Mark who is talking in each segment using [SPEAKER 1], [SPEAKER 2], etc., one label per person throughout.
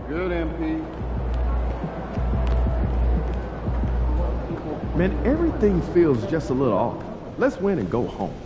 [SPEAKER 1] Good, MP.
[SPEAKER 2] Man, everything feels just a little off. Let's win and go home.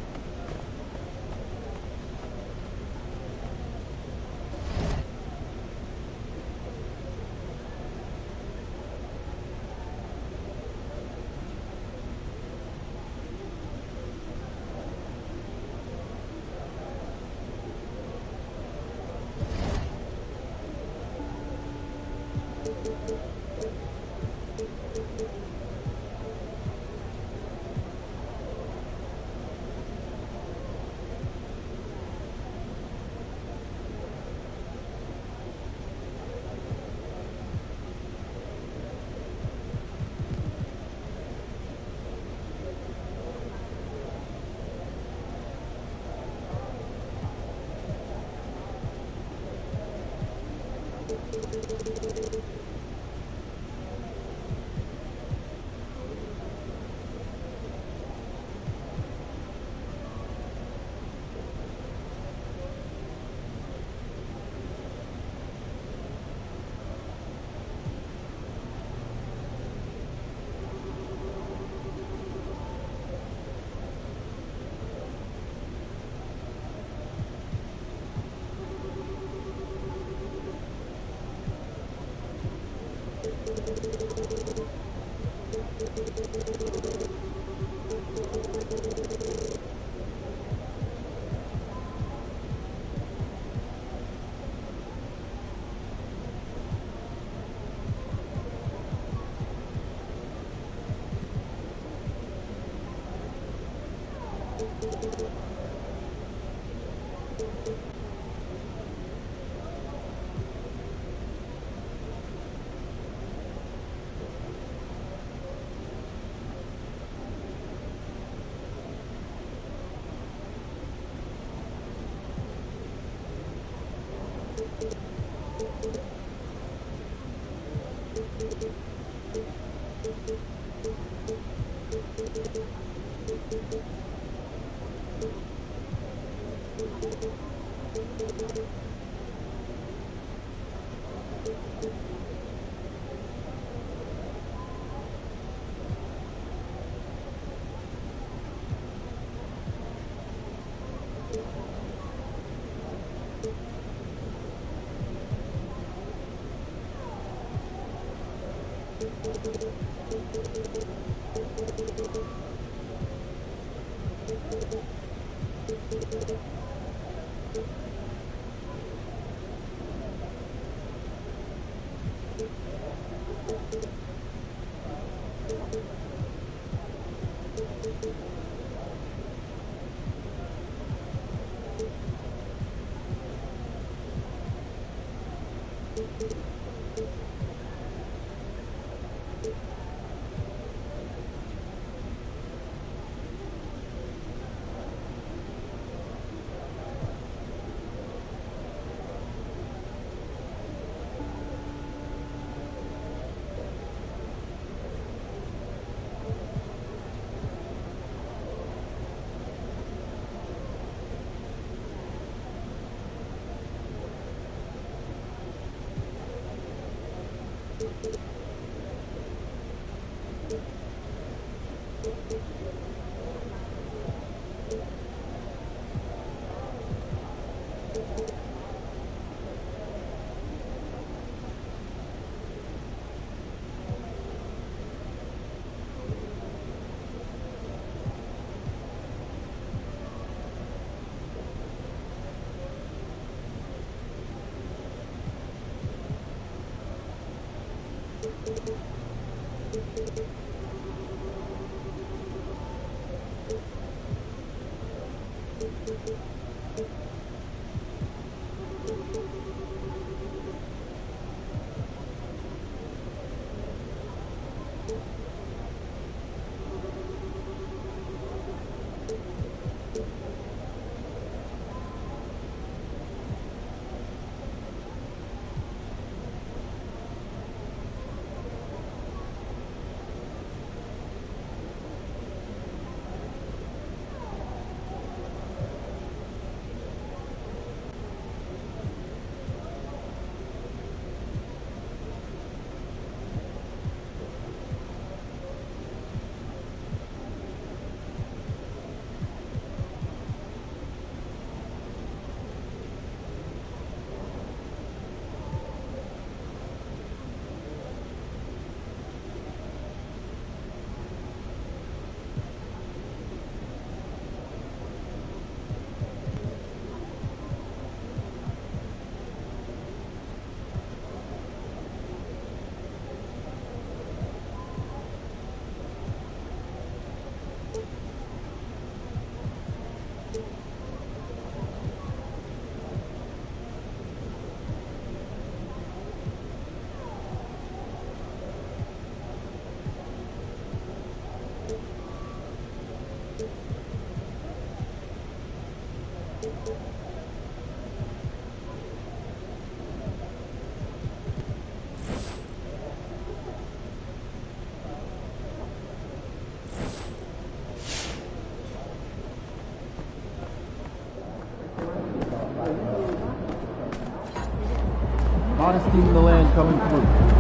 [SPEAKER 2] Hottest team in the land coming through.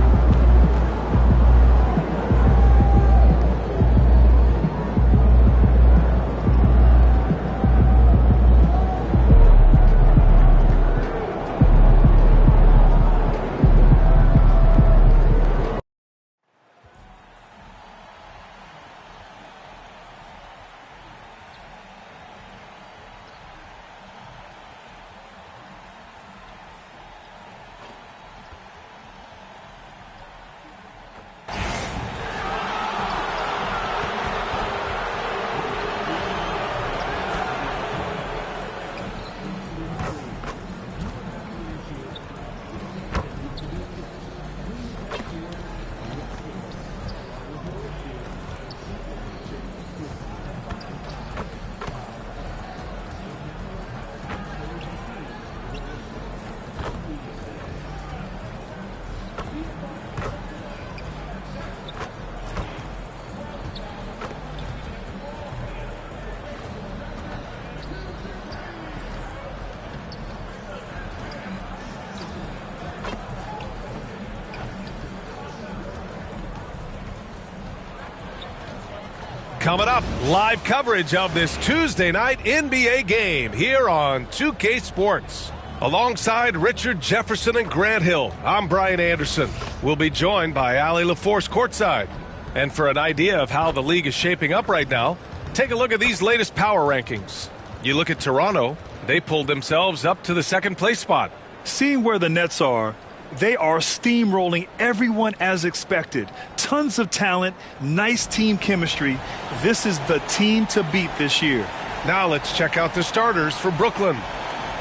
[SPEAKER 1] Coming up, live coverage of this Tuesday night NBA game here on 2K Sports. Alongside Richard Jefferson and Grant Hill, I'm Brian Anderson. We'll be joined by Allie LaForce courtside. And for an idea of how the league is shaping up right now, take a look at these latest power rankings. You look at Toronto, they pulled themselves up to the second place spot.
[SPEAKER 3] Seeing where the Nets are, they are steamrolling everyone as expected. Tons of talent, nice team chemistry. This is the team to beat this year.
[SPEAKER 1] Now let's check out the starters for Brooklyn.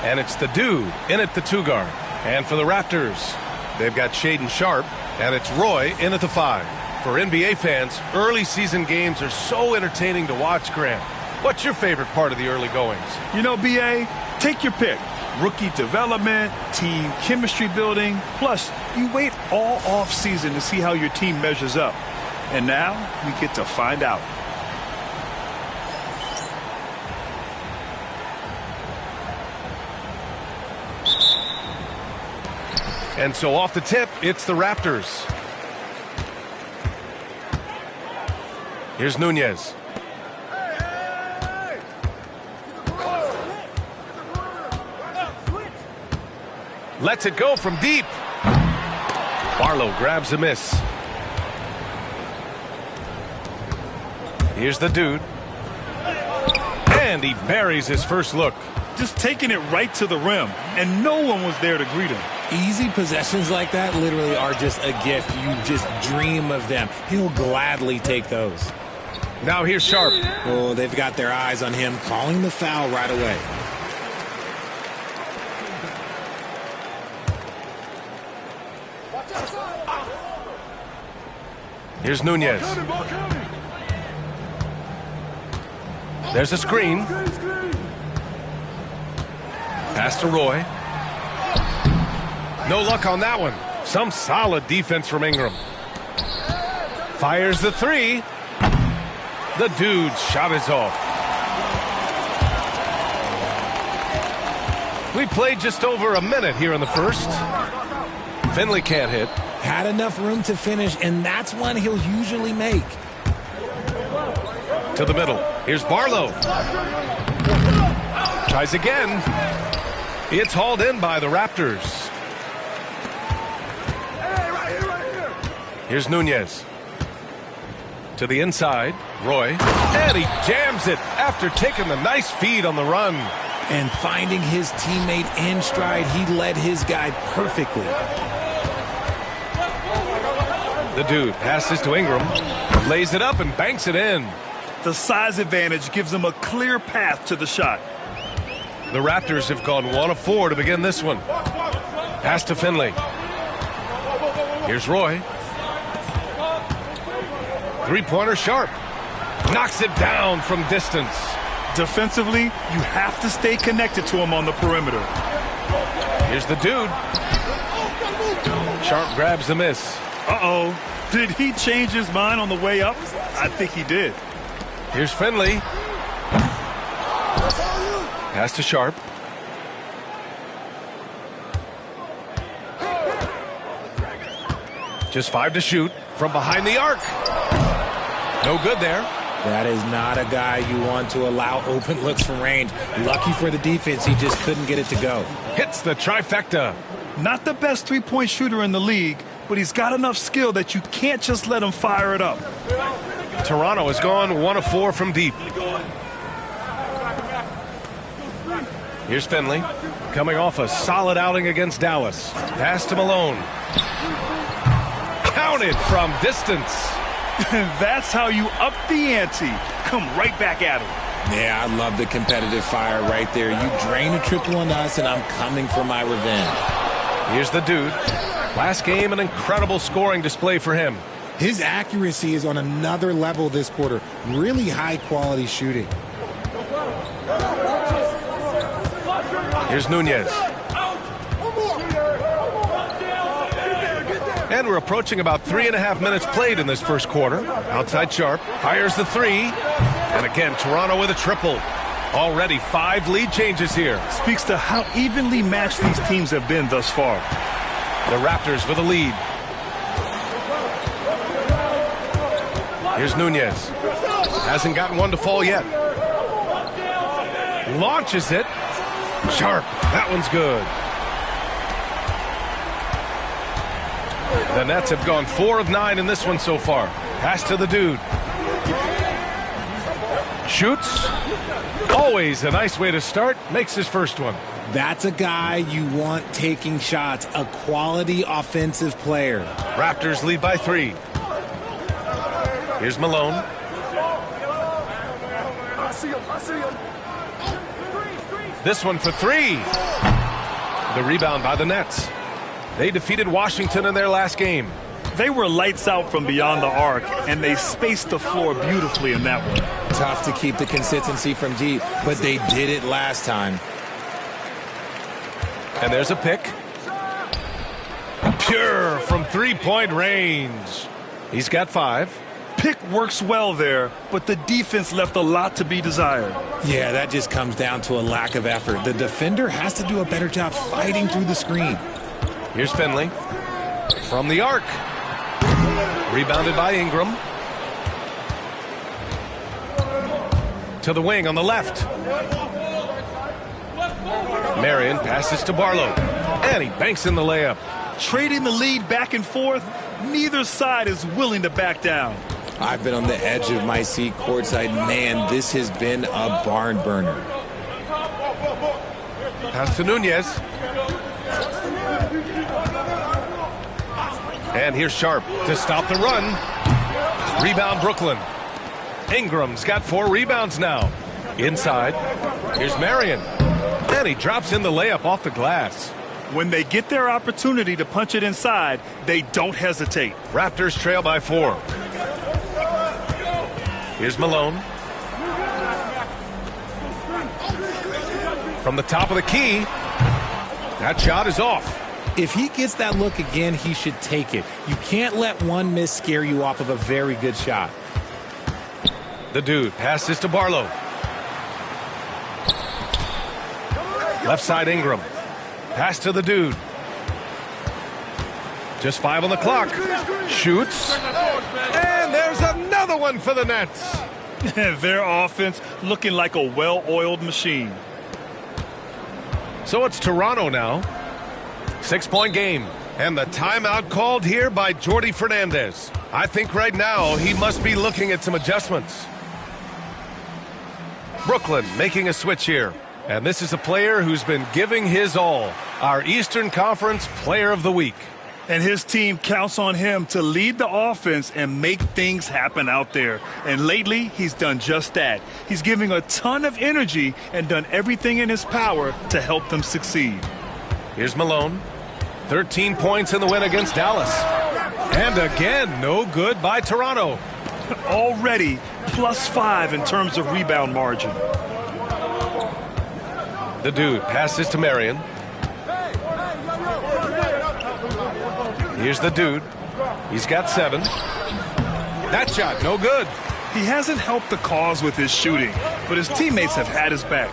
[SPEAKER 1] And it's the dude in at the 2-guard. And for the Raptors, they've got Shaedon Sharpe, and it's Roy in at the 5. For NBA fans, early season games are so entertaining to watch, Grant. What's your favorite part of the early goings?
[SPEAKER 3] You know, B.A., take your pick. Rookie development, team chemistry building, plus you wait all off season to see how your team measures up. And now we get to find out.
[SPEAKER 1] And so off the tip, it's the Raptors. Here's Nunez. Lets it go from deep. Barlow grabs a miss. Here's the dude. And he buries his first look.
[SPEAKER 3] Just taking it right to the rim, and no one was there to greet him.
[SPEAKER 4] Easy possessions like that literally are just a gift. You just dream of them. He'll gladly take those.
[SPEAKER 1] Now here's Sharpe.
[SPEAKER 4] Oh, they've got their eyes on him, calling the foul right away.
[SPEAKER 1] Here's Nunez. There's a screen. Pass to Roy. No luck on that one. Some solid defense from Ingram. Fires the 3. The dude's shot is off. We played just over a minute here in the first. Finley can't hit.
[SPEAKER 4] Had enough room to finish, and that's one he'll usually make.
[SPEAKER 1] To the middle. Here's Barlow. Tries again. It's hauled in by the Raptors. Here's Nunez. To the inside. Roy. And he jams it after taking the nice feed on the run.
[SPEAKER 4] And finding his teammate in stride, he led his guy perfectly.
[SPEAKER 1] The dude passes to Ingram, lays it up and banks it in.
[SPEAKER 3] The size advantage gives him a clear path to the shot.
[SPEAKER 1] The Raptors have gone 1 of 4 to begin this one. Pass to Finley. Here's Roy. Three-pointer Sharpe. Knocks it down from distance.
[SPEAKER 3] Defensively, you have to stay connected to him on the perimeter.
[SPEAKER 1] Here's the dude. Sharpe grabs the miss.
[SPEAKER 3] Uh-oh. Did he change his mind on the way up? I think he did.
[SPEAKER 1] Here's Finley. Pass to Sharpe. Just 5 to shoot from behind the arc. No good there.
[SPEAKER 4] That is not a guy you want to allow open looks from range. Lucky for the defense, he just couldn't get it to go.
[SPEAKER 1] Hits the trifecta.
[SPEAKER 3] Not the best three-point shooter in the league, but he's got enough skill that you can't just let him fire it up.
[SPEAKER 1] Toronto has gone 1 of 4 from deep. Here's Finley, coming off a solid outing against Dallas. Pass to Malone. Counted from distance.
[SPEAKER 3] That's how you up the ante. Come right back at him.
[SPEAKER 4] Yeah, I love the competitive fire right there. You drain a triple on us, and I'm coming for my revenge.
[SPEAKER 1] Here's the dude. Last game, an incredible scoring display for him.
[SPEAKER 4] His accuracy is on another level this quarter. Really high-quality shooting.
[SPEAKER 1] Here's Nunez. And we're approaching about 3.5 minutes played in this first quarter. Outside Sharp fires the 3. And again, Toronto with a triple. Already 5 lead changes here.
[SPEAKER 3] Speaks to how evenly matched these teams have been thus far.
[SPEAKER 1] The Raptors with a lead. Here's Nunez. Hasn't gotten one to fall yet. Launches it. Sharp. That one's good. The Nets have gone 4 of 9 in this one so far. Pass to the dude. Shoots. Always a nice way to start. Makes his first one.
[SPEAKER 4] That's a guy you want taking shots. A quality offensive player.
[SPEAKER 1] Raptors lead by 3. Here's Malone. This one for 3. The rebound by the Nets. They defeated Washington in their last game.
[SPEAKER 3] They were lights out from beyond the arc, and they spaced the floor beautifully in that one.
[SPEAKER 4] Tough to keep the consistency from deep, but they did it last time.
[SPEAKER 1] And there's a pick. Pure from 3-point range. He's got 5.
[SPEAKER 3] Pick works well there, but the defense left a lot to be desired.
[SPEAKER 4] Yeah, that just comes down to a lack of effort. The defender has to do a better job fighting through the screen.
[SPEAKER 1] Here's Finley. From the arc. Rebounded by Ingram. To the wing on the left. Marion passes to Barlow. And he banks in the layup.
[SPEAKER 3] Trading the lead back and forth, neither side is willing to back down.
[SPEAKER 4] I've been on the edge of my seat courtside. Man, this has been a barn burner.
[SPEAKER 1] Pass to Nunez. And here's Sharp to stop the run. Rebound Brooklyn. Ingram's got 4 rebounds now. Inside. Here's Marion. And he drops in the layup off the glass.
[SPEAKER 3] When they get their opportunity to punch it inside, they don't hesitate.
[SPEAKER 1] Raptors trail by 4. Here's Malone. From the top of the key. That shot is off.
[SPEAKER 4] If he gets that look again, he should take it. You can't let one miss scare you off of a very good shot.
[SPEAKER 1] The dude passes to Barlow. Left side Ingram. Pass to the dude. Just 5 on the clock. Shoots. And there's another one for the Nets.
[SPEAKER 3] Their offense looking like a well-oiled machine.
[SPEAKER 1] So it's Toronto now. 6-point game. And the timeout called here by Jordi Fernandez. I think right now he must be looking at some adjustments. Brooklyn making a switch here. And this is a player who's been giving his all. Our Eastern Conference Player of the Week.
[SPEAKER 3] And his team counts on him to lead the offense and make things happen out there. And lately, he's done just that. He's giving a ton of energy and done everything in his power to help them succeed.
[SPEAKER 1] Here's Malone. 13 points in the win against Dallas. And again, no good by Toronto.
[SPEAKER 3] Already +5 in terms of rebound margin.
[SPEAKER 1] The dude passes to Marion. Here's the dude. He's got 7. That shot, no good.
[SPEAKER 3] He hasn't helped the cause with his shooting, but his teammates have had his back.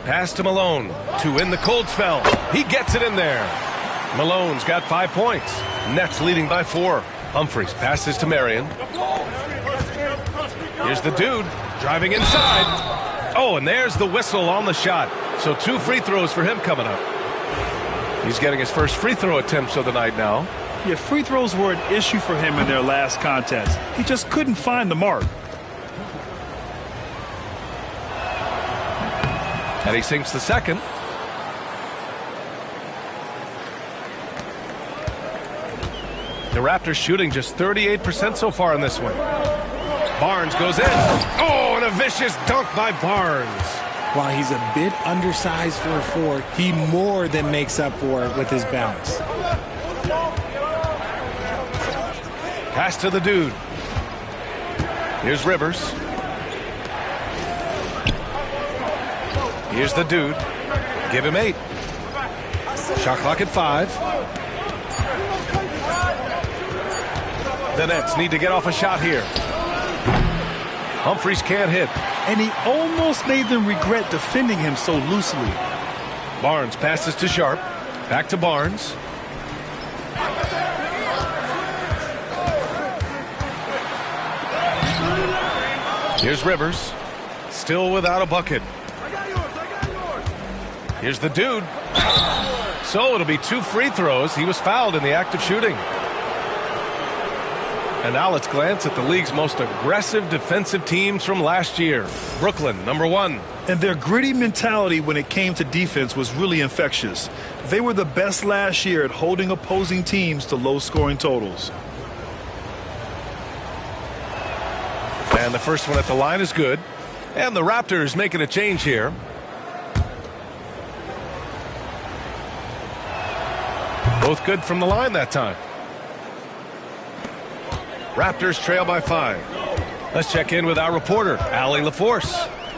[SPEAKER 1] Pass to Malone to win the cold spell. He gets it in there. Malone's got 5 points. Nets leading by 4. Humphries passes to Marion. Here's the dude driving inside. Oh, and there's the whistle on the shot. So 2 free throws for him coming up. He's getting his first free throw attempts of the night now.
[SPEAKER 3] Yeah, free throws were an issue for him in their last contest. He just couldn't find the mark.
[SPEAKER 1] And he sinks the second. The Raptors shooting just 38% so far in this one. Barnes goes in. Oh, and a vicious dunk by Barnes.
[SPEAKER 4] While he's a bit undersized for a 4, he more than makes up for it with his bounce.
[SPEAKER 1] Pass to the dude. Here's Rivers. Here's the dude. Give him 8. Shot clock at 5. The Nets need to get off a shot here. Humphries can't hit.
[SPEAKER 3] And he almost made them regret defending him so loosely.
[SPEAKER 1] Barnes passes to Sharp. Back to Barnes. Here's Rivers. Still without a bucket. Here's the dude. So it'll be 2 free throws. He was fouled in the act of shooting. And now let's glance at the league's most aggressive defensive teams from last year. Brooklyn, number 1.
[SPEAKER 3] And their gritty mentality when it came to defense was really infectious. They were the best last year at holding opposing teams to low-scoring totals.
[SPEAKER 1] And the first one at the line is good. And the Raptors making a change here. Both good from the line that time. Raptors trail by 5. Let's check in with our reporter, Allie LaForce.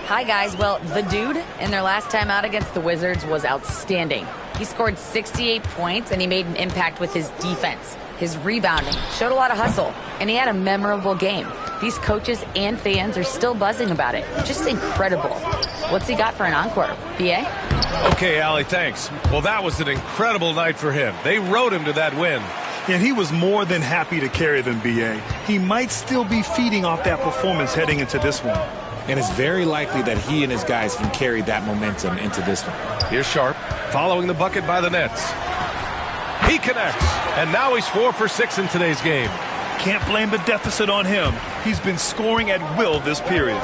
[SPEAKER 5] Hi, guys. Well, the dude in their last time out against the Wizards was outstanding. He scored 68 points, and he made an impact with his defense. His rebounding showed a lot of hustle, and he had a memorable game. These coaches and fans are still buzzing about it. Just incredible. What's he got for an encore? B.A.?
[SPEAKER 1] Okay, Allie, thanks. Well, that was an incredible night for him. They rode him to that win.
[SPEAKER 3] And he was more than happy to carry them, B.A. He might still be feeding off that performance heading into this one.
[SPEAKER 4] And it's very likely that he and his guys can carry that momentum into this one.
[SPEAKER 1] Here's Sharp, following the bucket by the Nets. He connects, and now he's 4 for 6 in today's game.
[SPEAKER 3] Can't blame the deficit on him. He's been scoring at will this period.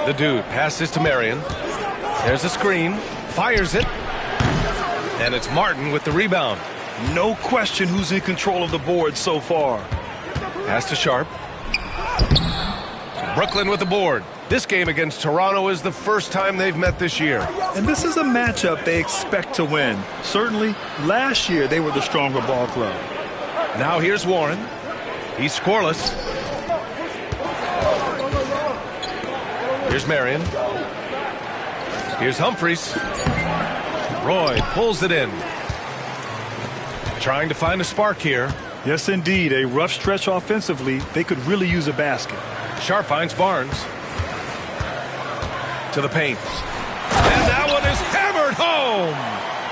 [SPEAKER 1] The dude passes to Marion. There's a screen, fires it, and it's Martin with the rebound.
[SPEAKER 3] No question who's in control of the board so far.
[SPEAKER 1] Pass to Sharp. Brooklyn with the board. This game against Toronto is the first time they've met this year.
[SPEAKER 3] And this is a matchup they expect to win. Certainly, last year they were the stronger ball club.
[SPEAKER 1] Now here's Warren. He's scoreless. Here's Marion. Here's Humphries. Roy pulls it in. Trying to find a spark here.
[SPEAKER 3] Yes, indeed. A rough stretch offensively. They could really use a basket.
[SPEAKER 1] Sharp finds Barnes. To the paint. And that one is hammered home.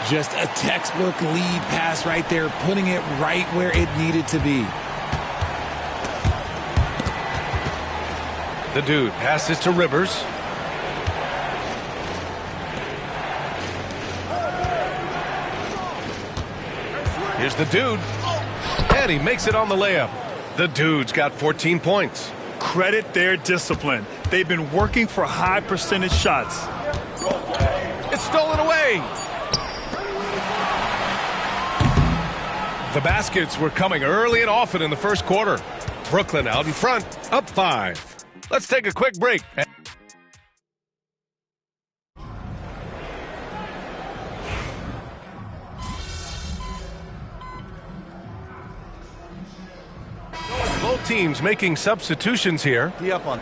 [SPEAKER 4] Just a textbook lead pass right there, putting it right where it needed to be.
[SPEAKER 1] The dude passes to Rivers. Here's the dude. And he makes it on the layup. The dude's got 14 points.
[SPEAKER 3] Credit their discipline. They've been working for high percentage shots.
[SPEAKER 1] It's stolen away. The baskets were coming early and often in the first quarter. Brooklyn out in front, up 5. Let's take a quick break. Both teams making substitutions here.
[SPEAKER 2] Up on.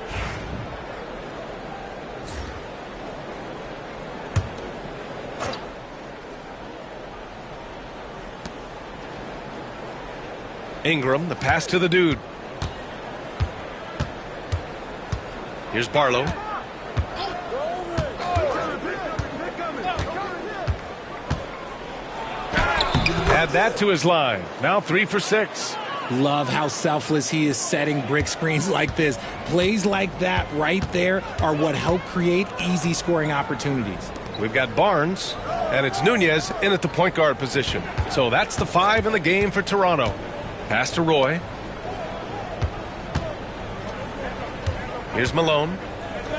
[SPEAKER 1] Ingram, the pass to the dude. Here's Barlow. Add that to his line. Now 3 for 6.
[SPEAKER 4] Love how selfless he is setting brick screens like this. Plays like that right there are what help create easy scoring opportunities.
[SPEAKER 1] We've got Barnes, and it's Nunez in at the point guard position. So that's the 5 in the game for Toronto. Pass to Roy. Here's Malone.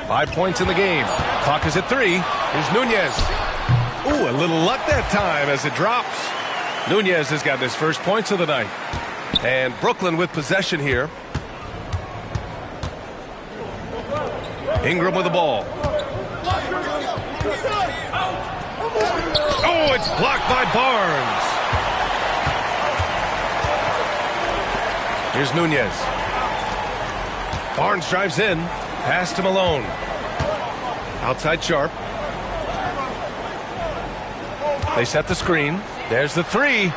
[SPEAKER 1] 5 points in the game. Clock is at 3. Here's Nunez. Ooh, a little luck that time as it drops. Nunez has got his first points of the night. And Brooklyn with possession here. Ingram with the ball. Oh, it's blocked by Barnes. Here's Nunez. Barnes drives in. Pass to Malone. Outside Sharp. They set the screen. There's the 3.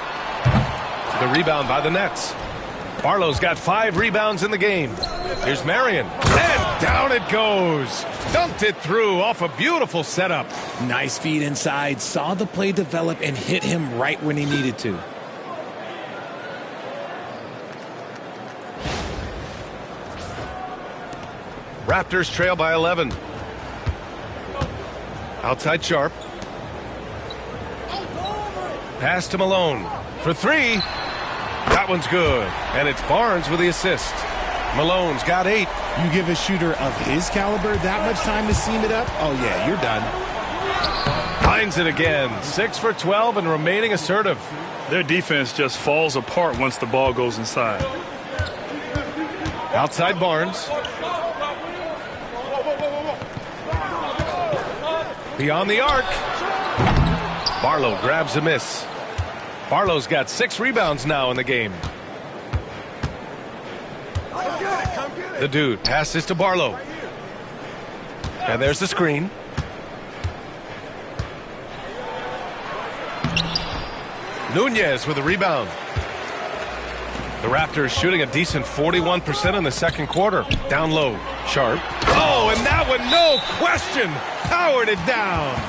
[SPEAKER 1] The rebound by the Nets. Barlow's got 5 rebounds in the game. Here's Marion. And down it goes. Dumped it through off a beautiful setup.
[SPEAKER 4] Nice feed inside. Saw the play develop and hit him right when he needed to.
[SPEAKER 1] Raptors trail by 11. Outside Sharp. Pass to Malone for 3. That one's good. And it's Barnes with the assist. Malone's got 8.
[SPEAKER 4] You give a shooter of his caliber that much time to seam it up? Oh, yeah, you're done.
[SPEAKER 1] Finds it again. 6 for 12 and remaining assertive.
[SPEAKER 3] Their defense just falls apart once the ball goes inside.
[SPEAKER 1] Outside Barnes. Beyond the arc. Barlow grabs a miss. Barlow's got 6 rebounds now in the game. The dude passes to Barlow. And there's the screen. Nunez with a rebound. The Raptors shooting a decent 41% in the second quarter. Down low. Sharp. Oh, and that one, no question, powered it down.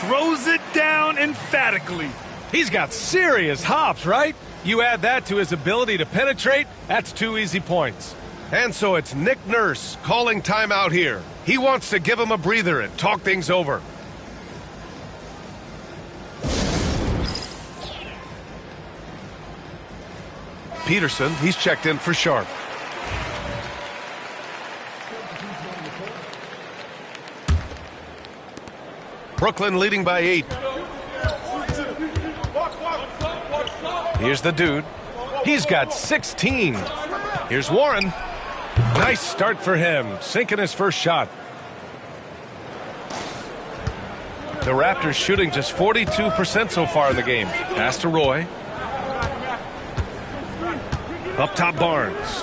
[SPEAKER 3] Throws it down emphatically.
[SPEAKER 1] He's got serious hops, right? You add that to his ability to penetrate, that's 2 easy points. And so it's Nick Nurse calling timeout here. He wants to give him a breather and talk things over. Peterson, he's checked in for Sharp. Brooklyn leading by 8. Here's the dude. He's got 16. Here's Warren. Nice start for him, sinking his first shot. The Raptors shooting just 42% so far in the game. Pass to Roy. Up top, Barnes.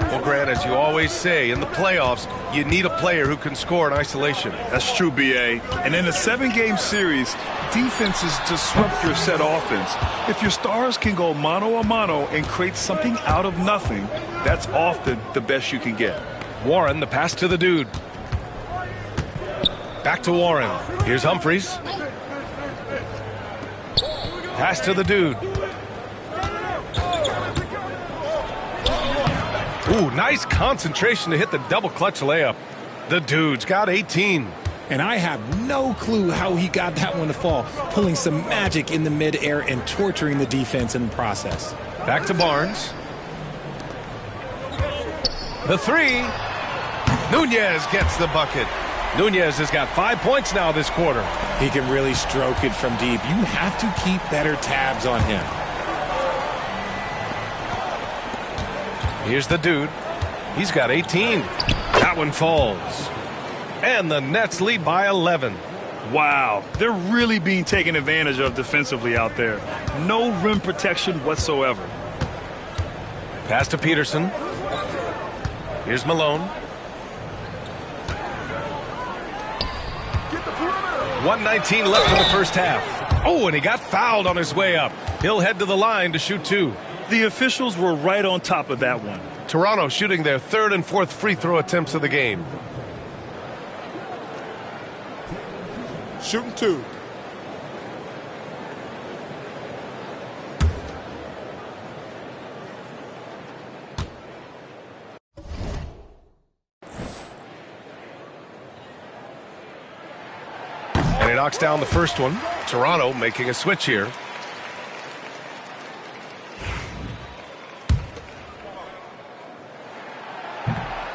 [SPEAKER 1] Well, Grant, as you always say, in the playoffs, you need a player who can score in isolation.
[SPEAKER 3] That's true, B.A. And in a 7-game series, defenses disrupt your set offense. If your stars can go mano-a-mano and create something out of nothing, that's often the best you can get.
[SPEAKER 1] Warren, the pass to the dude. Back to Warren. Here's Humphries. Pass to the dude. Ooh, nice concentration to hit the double clutch layup. The dude's got 18.
[SPEAKER 4] And I have no clue how he got that one to fall, pulling some magic in the midair and torturing the defense in the process.
[SPEAKER 1] Back to Barnes. The 3. Nunez gets the bucket. Nunez has got 5 points now this quarter.
[SPEAKER 4] He can really stroke it from deep. You have to keep better tabs on him.
[SPEAKER 1] Here's the dude. He's got 18. That one falls. And the Nets lead by 11.
[SPEAKER 3] Wow, they're really being taken advantage of defensively out there. No rim protection whatsoever.
[SPEAKER 1] Pass to Peterson. Here's Malone. 1:19 left in the first half. Oh, and he got fouled on his way up. He'll head to the line to shoot 2.
[SPEAKER 3] The officials were right on top of that one.
[SPEAKER 1] Toronto shooting their 3rd and 4th free throw attempts of the game.
[SPEAKER 6] Shooting 2.
[SPEAKER 1] He knocks down the first one. Toronto making a switch here.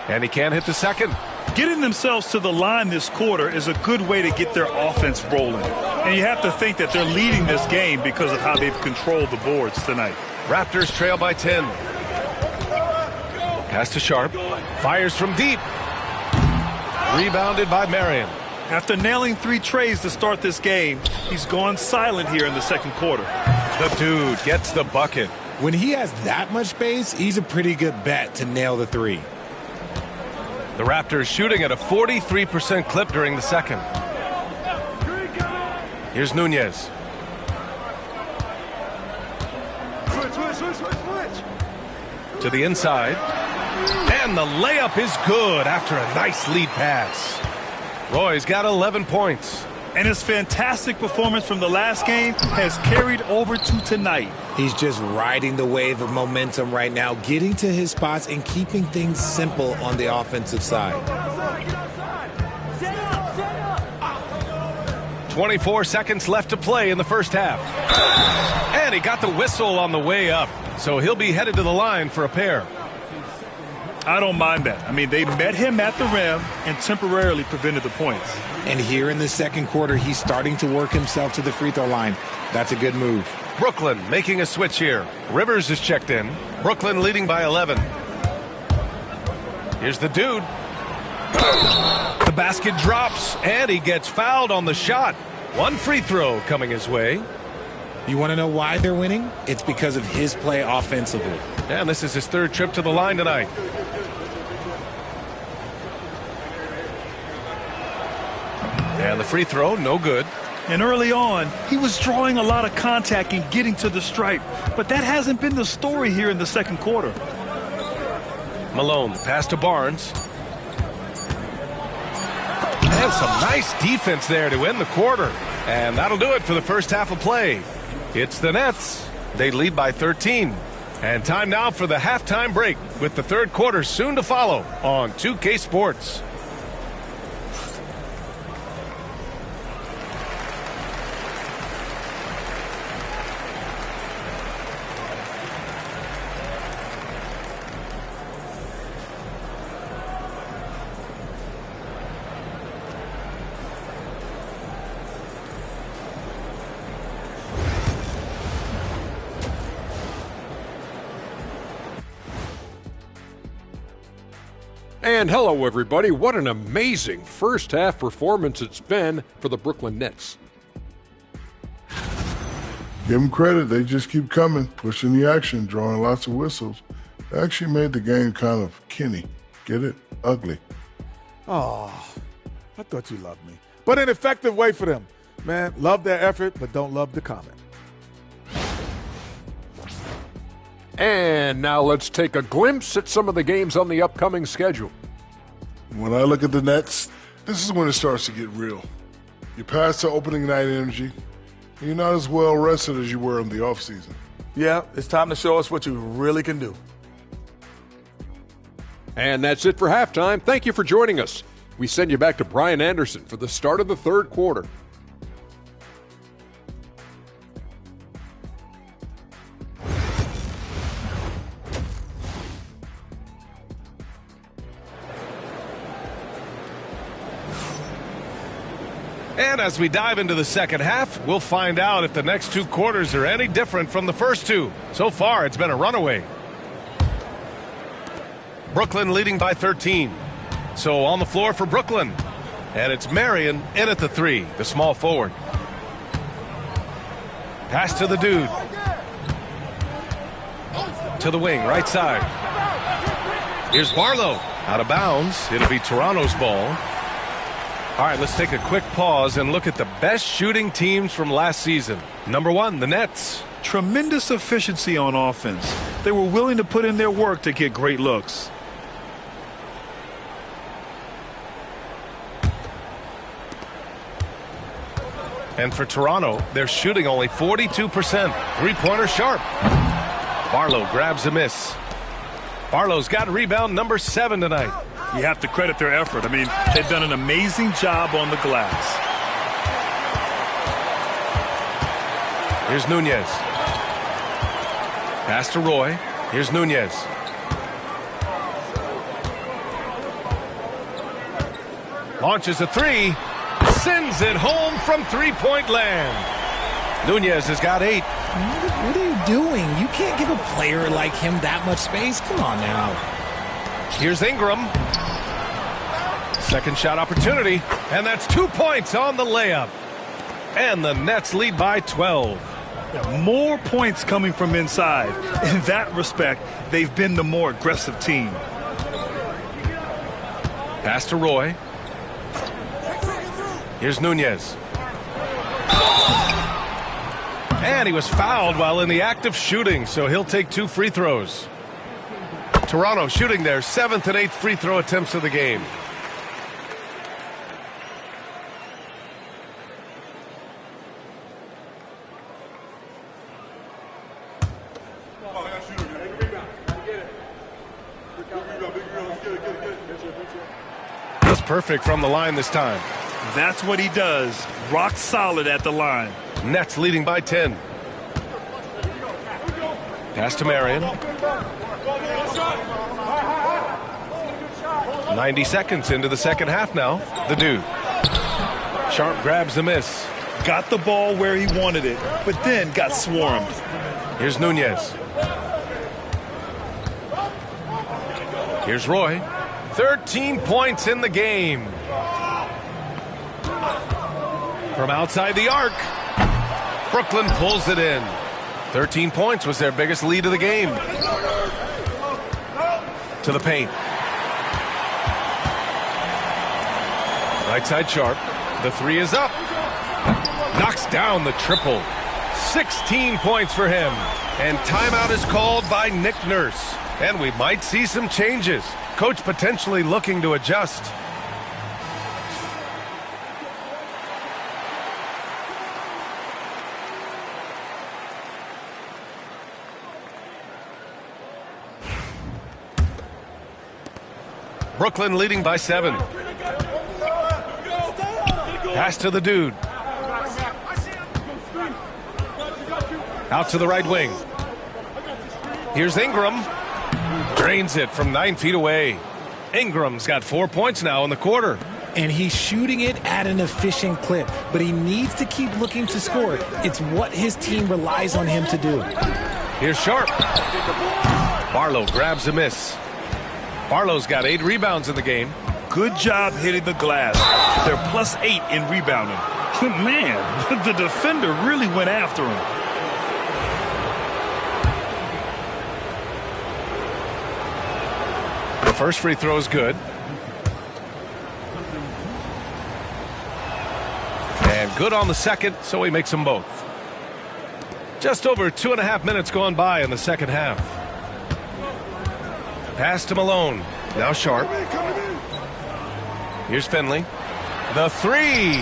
[SPEAKER 1] And he can't hit the second.
[SPEAKER 3] Getting themselves to the line this quarter is a good way to get their offense rolling. And you have to think that they're leading this game because of how they've controlled the boards tonight.
[SPEAKER 1] Raptors trail by 10. Pass to Sharp. Fires from deep. Rebounded by Marion.
[SPEAKER 3] After nailing 3 trays to start this game, he's gone silent here in the second quarter.
[SPEAKER 1] The dude gets the bucket.
[SPEAKER 4] When he has that much space, he's a pretty good bet to nail the 3.
[SPEAKER 1] The Raptors shooting at a 43% clip during the second. Here's Nunez. To the inside. And the layup is good after a nice lead pass. Roy's got 11 points.
[SPEAKER 3] And his fantastic performance from the last game has carried over to tonight.
[SPEAKER 4] He's just riding the wave of momentum right now, getting to his spots and keeping things simple on the offensive side.
[SPEAKER 1] 24 seconds left to play in the first half. And he got the whistle on the way up, so he'll be headed to the line for a pair.
[SPEAKER 3] I don't mind that. I mean, they met him at the rim and temporarily prevented the points.
[SPEAKER 4] And here in the second quarter, he's starting to work himself to the free throw line. That's a good move.
[SPEAKER 1] Brooklyn making a switch here. Rivers is checked in. Brooklyn leading by 11. Here's the dude. The basket drops, and he gets fouled on the shot. One free throw coming his way.
[SPEAKER 4] You want to know why they're winning? It's because of his play offensively.
[SPEAKER 1] And this is his 3rd trip to the line tonight. And the free throw, no good.
[SPEAKER 3] And early on, he was drawing a lot of contact and getting to the stripe. But that hasn't been the story here in the second quarter.
[SPEAKER 1] Malone, pass to Barnes. And some nice defense there to end the quarter. And that'll do it for the first half of play. It's the Nets. They lead by 13. And time now for the halftime break, with the third quarter soon to follow on 2K Sports.
[SPEAKER 6] And hello, everybody. What an amazing first half performance it's been for the Brooklyn Nets.
[SPEAKER 7] Give them credit. They just keep coming, pushing the action, drawing lots of whistles. They actually made the game kind of Kenny. Get it? Ugly.
[SPEAKER 8] Oh, I thought you loved me. But an effective way for them. Man, love their effort, but don't love the comment.
[SPEAKER 6] And now let's take a glimpse at some of the games on the upcoming schedule.
[SPEAKER 7] When I look at the Nets, this is when it starts to get real. You're past the opening night energy, and you're not as well rested as you were in the offseason.
[SPEAKER 8] Yeah, it's time to show us what you really can do.
[SPEAKER 6] And that's it for halftime. Thank you for joining us. We send you back to Brian Anderson for the start of the third quarter.
[SPEAKER 1] And as we dive into the second half, we'll find out if the next 2 quarters are any different from the first 2. So far, it's been a runaway. Brooklyn leading by 13. So on the floor for Brooklyn. And it's Marion in at the 3, the small forward. Pass to the dude. To the wing, right side. Here's Barlow. Out of bounds. It'll be Toronto's ball. All right, let's take a quick pause and look at the best shooting teams from last season. Number 1, the Nets.
[SPEAKER 3] Tremendous efficiency on offense. They were willing to put in their work to get great looks.
[SPEAKER 1] And for Toronto, they're shooting only 42%. Three-pointer sharp. Barlow grabs a miss. Barlow's got rebound number 7 tonight.
[SPEAKER 3] You have to credit their effort. I mean, they've done an amazing job on the glass.
[SPEAKER 1] Here's Nunez. Pass to Roy. Here's Nunez. Launches a three. Sends it home from three-point land. Nunez has got 8.
[SPEAKER 4] What are you doing? You can't give a player like him that much space. Come on now.
[SPEAKER 1] Here's Ingram. Second shot opportunity. And that's 2 points on the layup. And the Nets lead by 12.
[SPEAKER 3] More points coming from inside. In that respect, they've been the more aggressive team.
[SPEAKER 1] Pass to Roy. Here's Nunez. And he was fouled while in the act of shooting, so he'll take 2 free throws. Toronto shooting their 7th and 8th free throw attempts of the game. That's perfect from the line this time.
[SPEAKER 3] That's what he does. Rock solid at the line.
[SPEAKER 1] Nets leading by 10. Pass to Marion. 90 seconds into the second half now. The dude. Sharp grabs the miss.
[SPEAKER 3] Got the ball where he wanted it, but then got swarmed.
[SPEAKER 1] Here's Nunez. Here's Roy. 13 points in the game. From outside the arc, Brooklyn pulls it in. 13 points was their biggest lead of the game. To the paint. Right side Sharp. The three is up. Knocks down the triple. 16 points for him. And timeout is called by Nick Nurse. And we might see some changes. Coach potentially looking to adjust. Brooklyn leading by 7. Pass to the dude. Out to the right wing. Here's Ingram. Drains it from 9 feet away. Ingram's got 4 points now in the quarter.
[SPEAKER 4] And he's shooting it at an efficient clip, but he needs to keep looking to score. It's what his team relies on him to do.
[SPEAKER 1] Here's Sharp. Barlow grabs a miss. Barlow's got 8 rebounds in the game.
[SPEAKER 3] Good job hitting the glass. They're +8 in rebounding. Man, the defender really went after him.
[SPEAKER 1] The first free throw is good. And good on the second, so he makes them both. Just over 2.5 minutes gone by in the second half. Pass to Malone. Now Sharp. Here's Finley. The three.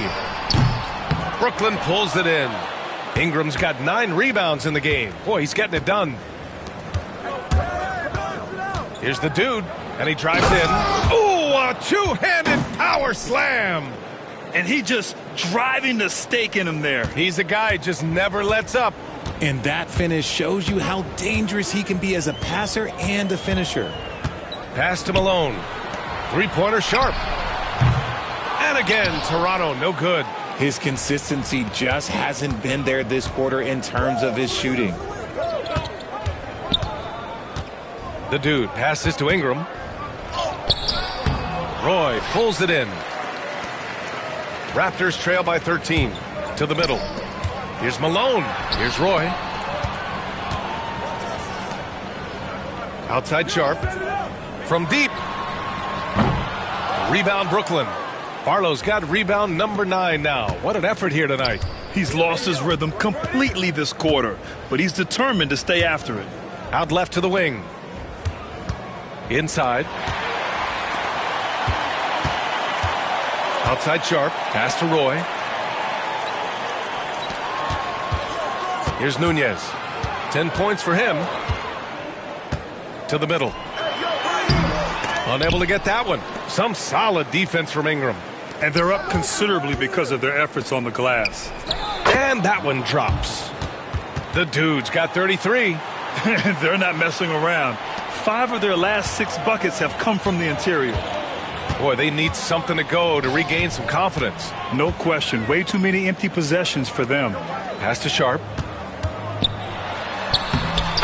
[SPEAKER 1] Brooklyn pulls it in. Ingram's got 9 rebounds in the game. Boy, he's getting it done. Here's the dude, and he drives in. Ooh, a two-handed power slam.
[SPEAKER 3] And he just driving the stake in him there.
[SPEAKER 1] He's a guy just never lets up.
[SPEAKER 4] And that finish shows you how dangerous he can be as a passer and a finisher.
[SPEAKER 1] Pass to Malone. Three-pointer Sharp. And again, Toronto, no good.
[SPEAKER 4] His consistency just hasn't been there this quarter in terms of his shooting.
[SPEAKER 1] The dude passes to Ingram. Roy pulls it in. Raptors trail by 13. To the middle. Here's Malone. Here's Roy. Outside Sharp. From deep. Rebound Brooklyn. Barlow's got rebound number 9 now. What an effort here tonight.
[SPEAKER 3] He's lost his rhythm completely this quarter, but he's determined to stay after it.
[SPEAKER 1] Out left to the wing. Inside. Outside Sharp. Pass to Roy. Here's Nunez. 10 points for him. To the middle. Unable to get that one. Some solid defense from Ingram.
[SPEAKER 3] And they're up considerably because of their efforts on the glass.
[SPEAKER 1] And that one drops. The dude's got 33.
[SPEAKER 3] They're not messing around. 5 of their last 6 buckets have come from the interior.
[SPEAKER 1] Boy, they need something to go to regain some confidence.
[SPEAKER 3] No question. Way too many empty possessions for them.
[SPEAKER 1] Pass to Sharp.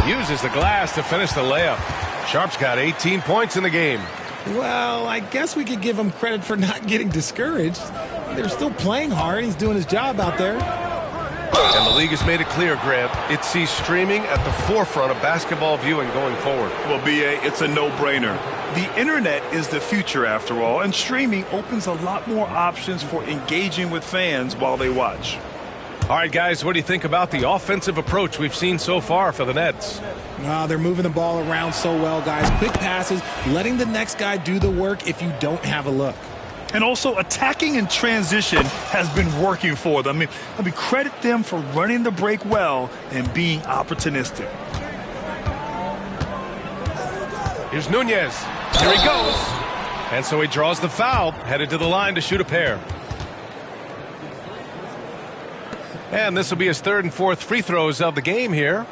[SPEAKER 1] Uses the glass to finish the layup. Sharp's got 18 points in the game.
[SPEAKER 4] Well, I guess we could give him credit for not getting discouraged. They're still playing hard. He's doing his job out there.
[SPEAKER 1] And the league has made it clear, Grant, it sees streaming at the forefront of basketball viewing going forward.
[SPEAKER 3] Well, B.A., it's a no-brainer. The internet is the future, after all, and streaming opens a lot more options for engaging with fans while they watch.
[SPEAKER 1] All right, guys, what do you think about the offensive approach we've seen so far for the Nets?
[SPEAKER 4] They're moving the ball around so well, guys. Quick passes, letting the next guy do the work if you don't have a look.
[SPEAKER 3] And also, attacking in transition has been working for them. I mean, credit them for running the break well and being opportunistic.
[SPEAKER 1] Here's Nunez. Here he goes. And so he draws the foul, headed to the line to shoot a pair. And this will be his 3rd and 4th free throws of the game here.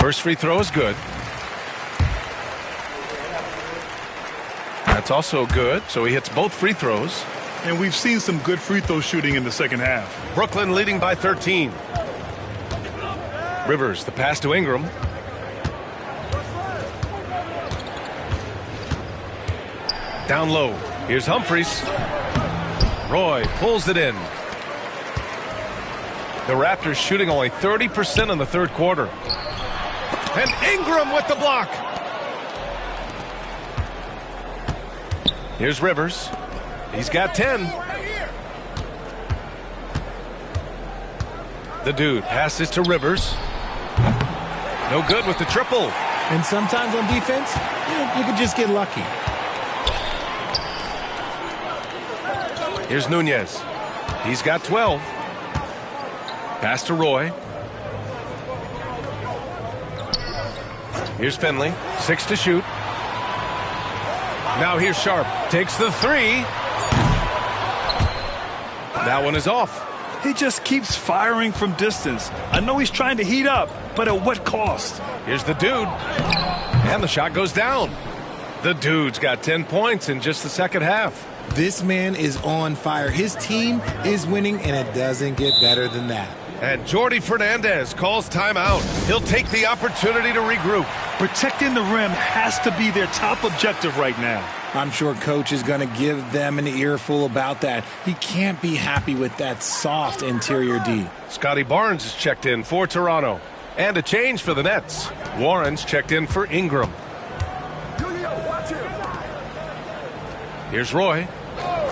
[SPEAKER 1] First free throw is good. That's also good, so he hits both free throws.
[SPEAKER 3] And we've seen some good free throw shooting in the second half.
[SPEAKER 1] Brooklyn leading by 13. Rivers, the pass to Ingram. Down low. Here's Humphries. Roy pulls it in. The Raptors shooting only 30% in the 3rd quarter. And Ingram with the block. Here's Rivers. He's got 10. The dude passes to Rivers. No good with the triple.
[SPEAKER 4] And sometimes on defense, you could just get lucky.
[SPEAKER 1] Here's Nunez. He's got 12. Pass to Roy. Here's Finley. 6 to shoot. Now here's Sharp. Takes the 3. That one is off.
[SPEAKER 3] He just keeps firing from distance. I know he's trying to heat up, but at what cost?
[SPEAKER 1] Here's the dude. And the shot goes down. The dude's got 10 points in just the second half.
[SPEAKER 4] This man is on fire. His team is winning, and it doesn't get better than that.
[SPEAKER 1] And Jordi Fernandez calls timeout. He'll take the opportunity to regroup.
[SPEAKER 3] Protecting the rim has to be their top objective right now.
[SPEAKER 4] I'm sure coach is going to give them an earful about that. He can't be happy with that soft interior D.
[SPEAKER 1] Scotty Barnes is checked in for Toronto. And a change for the Nets. Warren's checked in for Ingram. Here's Roy.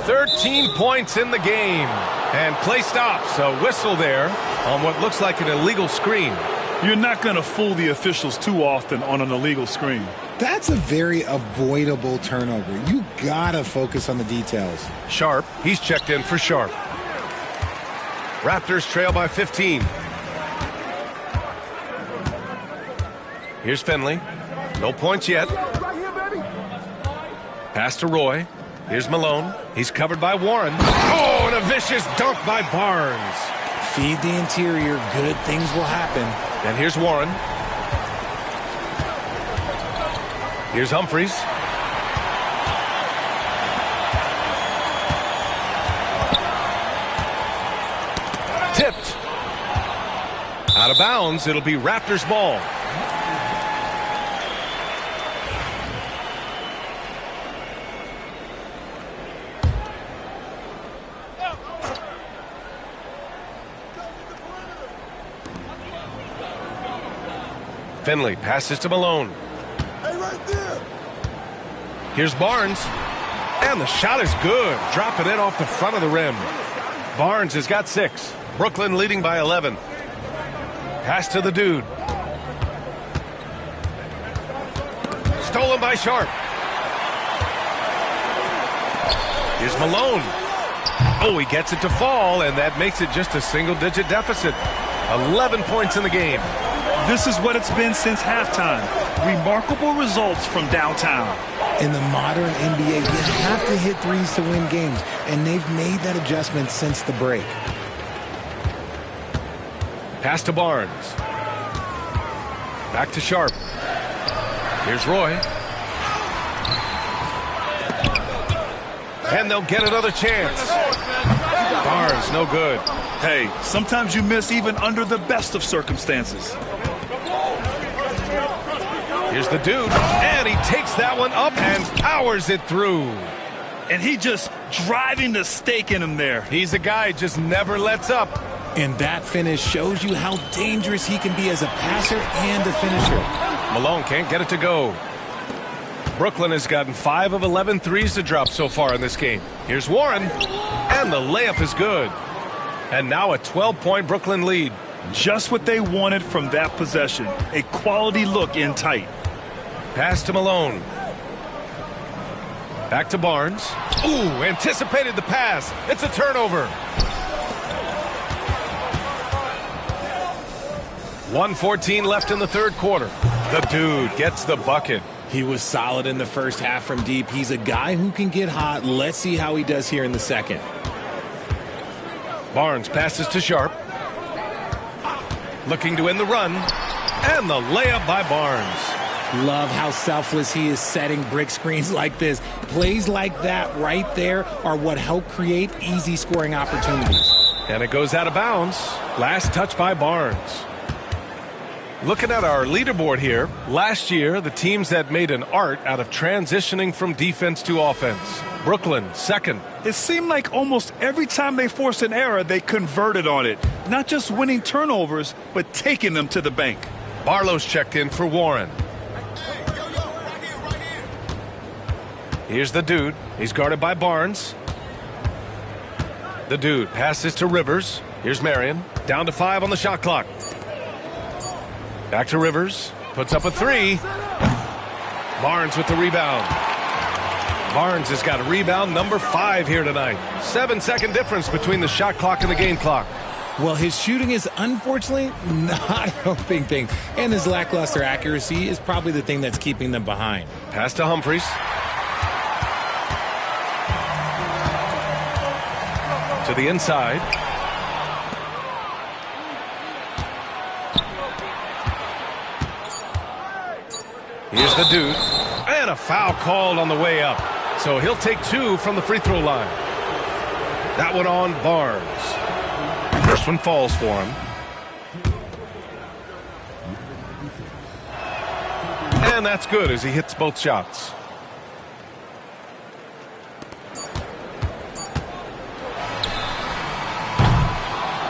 [SPEAKER 1] 13 points in the game. And play stops. A whistle there on what looks like an illegal screen.
[SPEAKER 3] You're not going to fool the officials too often on an illegal screen.
[SPEAKER 4] That's a very avoidable turnover. You got to focus on the details.
[SPEAKER 1] Sharp. He's checked in for Sharp. Raptors trail by 15. Here's Finley. No points yet. Pass to Roy. Here's Malone. He's covered by Warren. Oh, and a vicious dunk by Barnes.
[SPEAKER 4] Feed the interior. Good things will happen.
[SPEAKER 1] And here's Warren. Here's Humphries. Tipped. Out of bounds. It'll be Raptors ball. Finley passes to Malone.
[SPEAKER 7] Hey, right there.
[SPEAKER 1] Here's Barnes. And the shot is good. Dropping it off the front of the rim. Barnes has got 6. Brooklyn leading by 11. Pass to the dude. Stolen by Sharp. Here's Malone. Oh, he gets it to fall, and that makes it just a single-digit deficit. 11 points in the game.
[SPEAKER 3] This is what it's been since halftime. Remarkable results from downtown.
[SPEAKER 4] In the modern NBA, you have to hit threes to win games, and they've made that adjustment since the break.
[SPEAKER 1] Pass to Barnes. Back to Sharp. Here's Roy. And they'll get another chance. Barnes, no good.
[SPEAKER 3] Hey, sometimes you miss even under the best of circumstances.
[SPEAKER 1] Here's the dude, and he takes that one up and powers it through.
[SPEAKER 3] And he just driving the stake in him there.
[SPEAKER 1] He's a guy who just never lets up.
[SPEAKER 4] And that finish shows you how dangerous he can be as a passer and a finisher.
[SPEAKER 1] Malone can't get it to go. Brooklyn has gotten 5 of 11 threes to drop so far in this game. Here's Warren, and the layup is good. And now a 12-point Brooklyn lead.
[SPEAKER 3] Just what they wanted from that possession. A quality look in tight.
[SPEAKER 1] Pass to Malone. Back to Barnes. Ooh, anticipated the pass. It's a turnover. 1:14 left in the third quarter. The dude gets the bucket.
[SPEAKER 4] He was solid in the first half from deep. He's a guy who can get hot. Let's see how he does here in the second.
[SPEAKER 1] Barnes passes to Sharp. Looking to end the run. And the layup by Barnes.
[SPEAKER 4] Love how selfless he is setting brick screens like this. Plays like that right there are what help create easy scoring opportunities.
[SPEAKER 1] And it goes out of bounds. Last touch by Barnes. Looking at our leaderboard here, last year, the teams that made an art out of transitioning from defense to offense. Brooklyn, second.
[SPEAKER 3] It seemed like almost every time they forced an error, they converted on it. Not just winning turnovers, but taking them to the bank.
[SPEAKER 1] Barlow's checked in for Warren. Here's the dude. He's guarded by Barnes. The dude passes to Rivers. Here's Marion. Down to 5 on the shot clock. Back to Rivers. Puts up a 3. Barnes with the rebound. Barnes has got a rebound number 5 here tonight. 7-second difference between the shot clock and the game clock.
[SPEAKER 4] Well, his shooting is unfortunately not helping things. And his lackluster accuracy is probably the thing that's keeping them behind.
[SPEAKER 1] Pass to Humphries. To the inside. Here's the dude. And a foul called on the way up. So he'll take 2 from the free throw line. That one on Barnes. First one falls for him. And that's good as he hits both shots.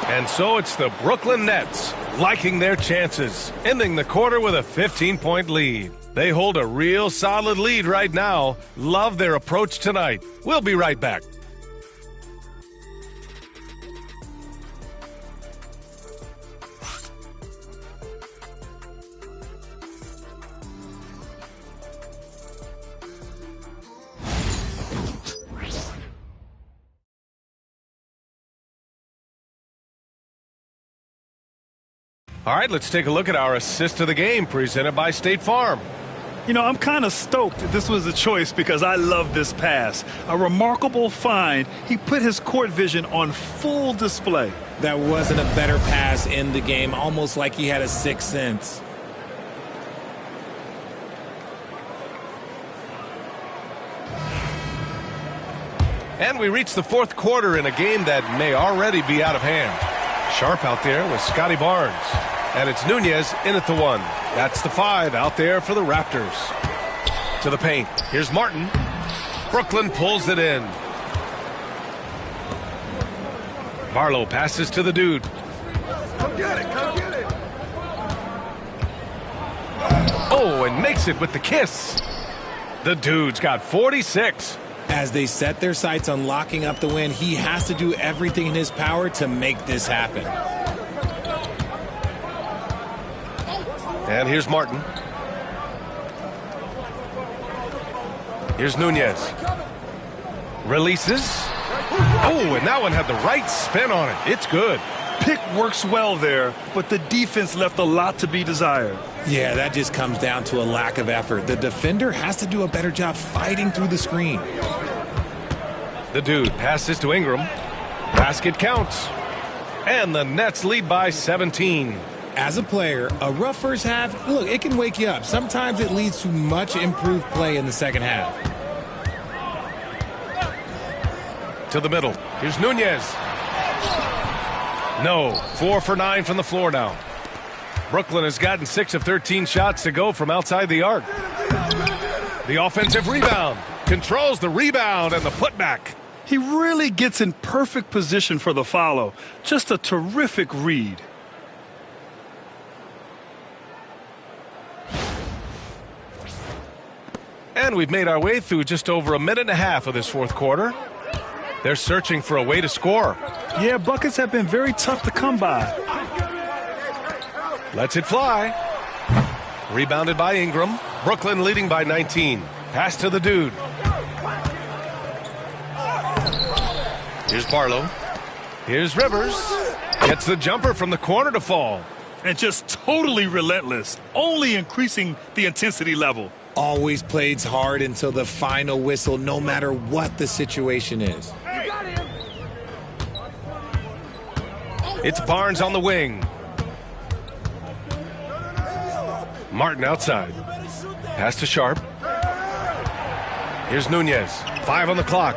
[SPEAKER 1] And so it's the Brooklyn Nets liking their chances, ending the quarter with a 15-point lead. They hold a real solid lead right now. Love their approach tonight. We'll be right back. All right, let's take a look at our assist of the game presented by State Farm.
[SPEAKER 3] You know, I'm kind of stoked this was a choice because I love this pass. A remarkable find. He put his court vision on full display.
[SPEAKER 4] That wasn't a better pass in the game, almost like he had a sixth sense.
[SPEAKER 1] And we reach the fourth quarter in a game that may already be out of hand. Sharp out there with Scotty Barnes. And it's Nunez in at the 1. That's the 5 out there for the Raptors. To the paint. Here's Martin. Brooklyn pulls it in. Barlow passes to the dude.
[SPEAKER 2] Come get it, come get it.
[SPEAKER 1] Oh, and makes it with the kiss. The dude's got 46.
[SPEAKER 4] As they set their sights on locking up the win, he has to do everything in his power to make this happen.
[SPEAKER 1] And here's Martin. Here's Nunez. Releases. Oh, and that one had the right spin on it. It's good.
[SPEAKER 3] Pick works well there, but the defense left a lot to be desired.
[SPEAKER 4] Yeah, that just comes down to a lack of effort. The defender has to do a better job fighting through the screen.
[SPEAKER 1] The dude passes to Ingram. Basket counts. And the Nets lead by 17.
[SPEAKER 4] As a player, a rough first half, look, it can wake you up. Sometimes it leads to much improved play in the second half.
[SPEAKER 1] To the middle. Here's Nunez. No. 4 for 9 from the floor now. Brooklyn has gotten 6 of 13 shots to go from outside the arc. The offensive rebound. Controls the rebound and the putback.
[SPEAKER 3] He really gets in perfect position for the follow. Just a terrific read.
[SPEAKER 1] And we've made our way through just over a minute and a half of this fourth quarter. They're searching for a way to score.
[SPEAKER 3] Yeah, buckets have been very tough to come by.
[SPEAKER 1] Lets it fly. Rebounded by Ingram. Brooklyn leading by 19. Pass to the dude. Here's Barlow. Here's Rivers. Gets the jumper from the corner to fall.
[SPEAKER 3] And just totally relentless, only increasing the intensity level.
[SPEAKER 4] Always plays hard until the final whistle, no matter what the situation is.
[SPEAKER 1] It's Barnes on the wing. Martin outside. Pass to Sharp. Here's Nunez. 5 on the clock.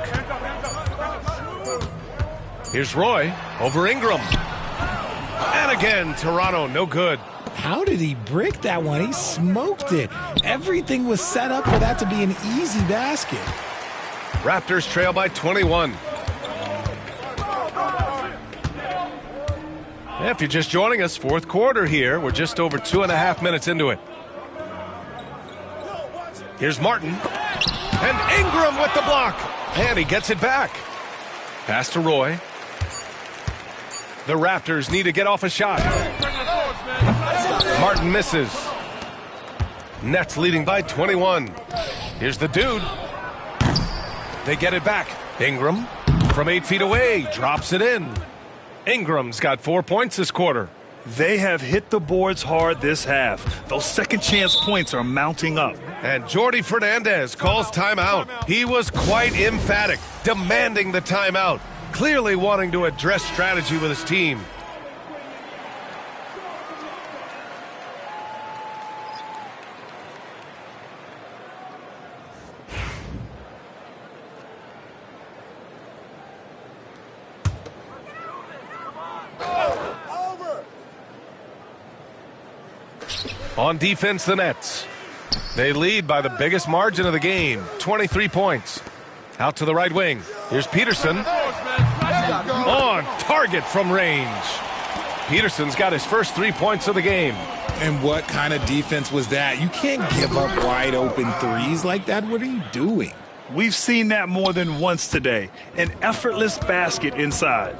[SPEAKER 1] Here's Roy over Ingram. And again, Toronto, no good.
[SPEAKER 4] How did he break that one? He smoked it. Everything was set up for that to be an easy basket.
[SPEAKER 1] Raptors trail by 21. If you're just joining us, fourth quarter here. We're just over 2.5 minutes into it. Here's Martin. And Ingram with the block. And he gets it back. Pass to Roy. The Raptors need to get off a shot. Martin misses. Nets leading by 21. Here's the dude. They get it back. Ingram from 8 feet away drops it in. Ingram's got 4 points this quarter.
[SPEAKER 3] They have hit the boards hard this half. Those second chance points are mounting up.
[SPEAKER 1] And Jordi Fernandez calls timeout. He was quite emphatic, demanding the timeout, clearly wanting to address strategy with his team. On defense, the Nets. They lead by the biggest margin of the game, 23 points. Out to the right wing. Here's Peterson. On target from range. Peterson's got his first 3 points of the game.
[SPEAKER 4] And what kind of defense was that? You can't give up wide open threes like that. What are you doing?
[SPEAKER 3] We've seen that more than once today. An effortless basket inside.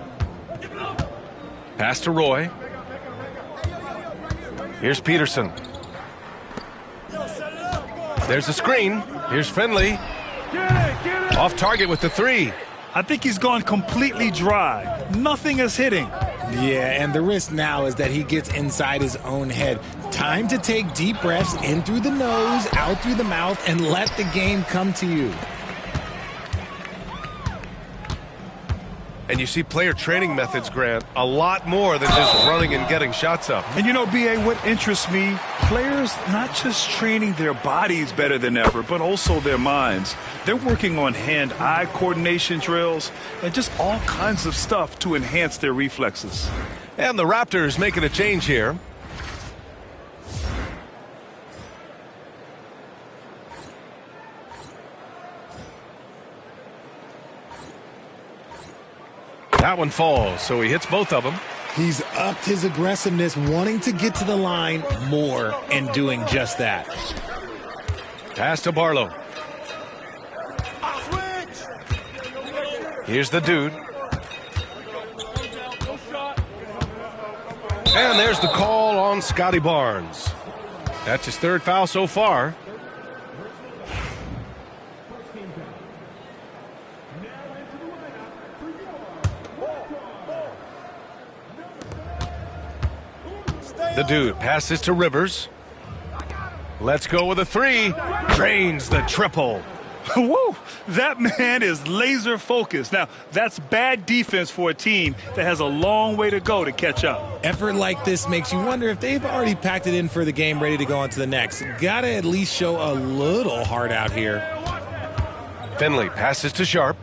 [SPEAKER 1] Pass to Roy. Here's Peterson. There's a screen. Here's Finley. Off target with the 3.
[SPEAKER 3] I think he's gone completely dry. Nothing is hitting.
[SPEAKER 4] Yeah, and the risk now is that he gets inside his own head. Time to take deep breaths in through the nose, out through the mouth, and let the game come to you.
[SPEAKER 1] And you see player training methods, Grant, a lot more than just running and getting shots up.
[SPEAKER 3] And you know, B.A., what interests me, players not just training their bodies better than ever, but also their minds. They're working on hand-eye coordination drills and just all kinds of stuff to enhance their reflexes.
[SPEAKER 1] And the Raptors making a change here. That one falls, so he hits both of them.
[SPEAKER 4] He's upped his aggressiveness, wanting to get to the line more and doing just that.
[SPEAKER 1] Pass to Barlow. Here's the dude. And there's the call on Scotty Barnes. That's his 3rd foul so far. The dude passes to Rivers. Let's go with a three. Drains the triple.
[SPEAKER 3] Woo! That man is laser focused. Now, that's bad defense for a team that has a long way to go to catch up.
[SPEAKER 4] Effort like this makes you wonder if they've already packed it in for the game, ready to go on to the next. Gotta at least show a little heart out here.
[SPEAKER 1] Finley passes to Sharp.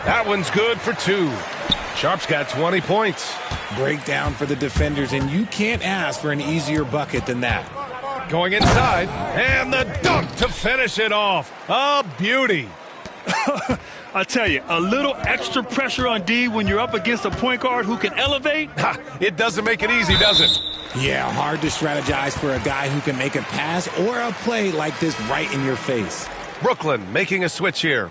[SPEAKER 1] That one's good for two. Sharp's got 20 points.
[SPEAKER 4] Breakdown for the defenders, and you can't ask for an easier bucket than that.
[SPEAKER 1] Going inside, and the dunk to finish it off. A beauty.
[SPEAKER 3] I tell you, a little extra pressure on D when you're up against a point guard who can elevate.
[SPEAKER 1] It doesn't make it easy, does it?
[SPEAKER 4] Yeah, hard to strategize for a guy who can make a pass or a play like this right in your face.
[SPEAKER 1] Brooklyn making a switch here.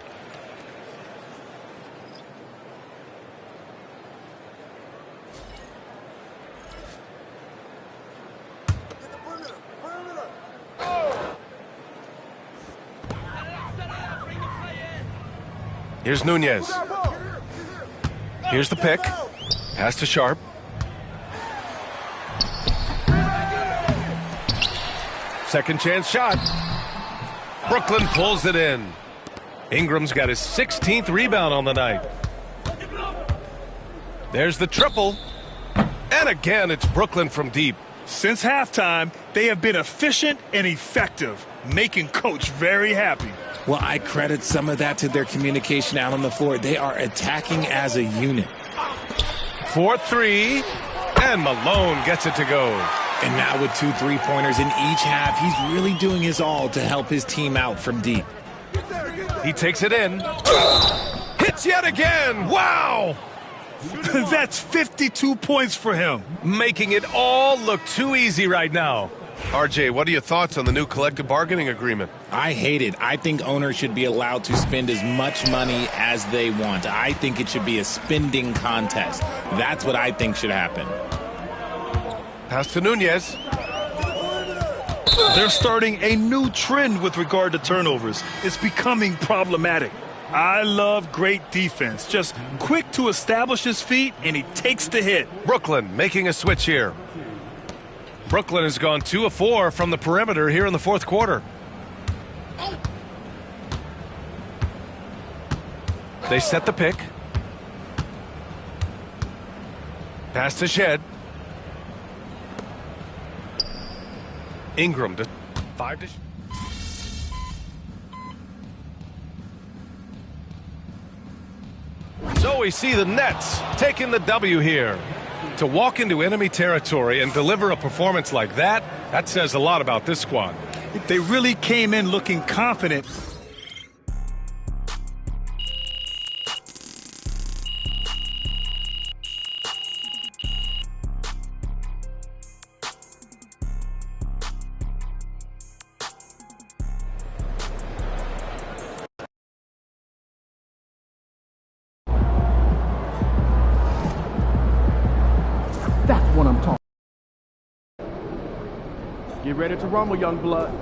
[SPEAKER 1] Here's Nunez. Here's the pick. Pass to Sharp. Second chance shot. Brooklyn pulls it in. Ingram's got his 16th rebound on the night. There's the triple. And again, it's Brooklyn from deep.
[SPEAKER 3] Since halftime, they have been efficient and effective, making Coach very happy.
[SPEAKER 4] Well, I credit some of that to their communication out on the floor. They are attacking as a unit.
[SPEAKER 1] 4-3, and Malone gets it to go.
[SPEAKER 4] And now with 2 3-pointers in each half, he's really doing his all to help his team out from deep.
[SPEAKER 1] He takes it in. Hits yet again. Wow!
[SPEAKER 3] That's 52 points for him.
[SPEAKER 1] Making it all look too easy right now. RJ, what are your thoughts on the new collective bargaining agreement?
[SPEAKER 4] I hate it. I think owners should be allowed to spend as much money as they want. I think it should be a spending contest. That's what I think should happen.
[SPEAKER 1] Pass to Nunez.
[SPEAKER 3] They're starting a new trend with regard to turnovers. It's becoming problematic. I love great defense. Just quick to establish his feet, and he takes the hit.
[SPEAKER 1] Brooklyn making a switch here. Brooklyn has gone 2 of 4 from the perimeter here in the fourth quarter. They set the pick. Pass to Shed. Ingram to 5 to... So we see the Nets taking the W here. To walk into enemy territory and deliver a performance like that, that says a lot about this squad.
[SPEAKER 3] They really came in looking confident.
[SPEAKER 2] That's what I'm talking. Get ready to rumble, young blood.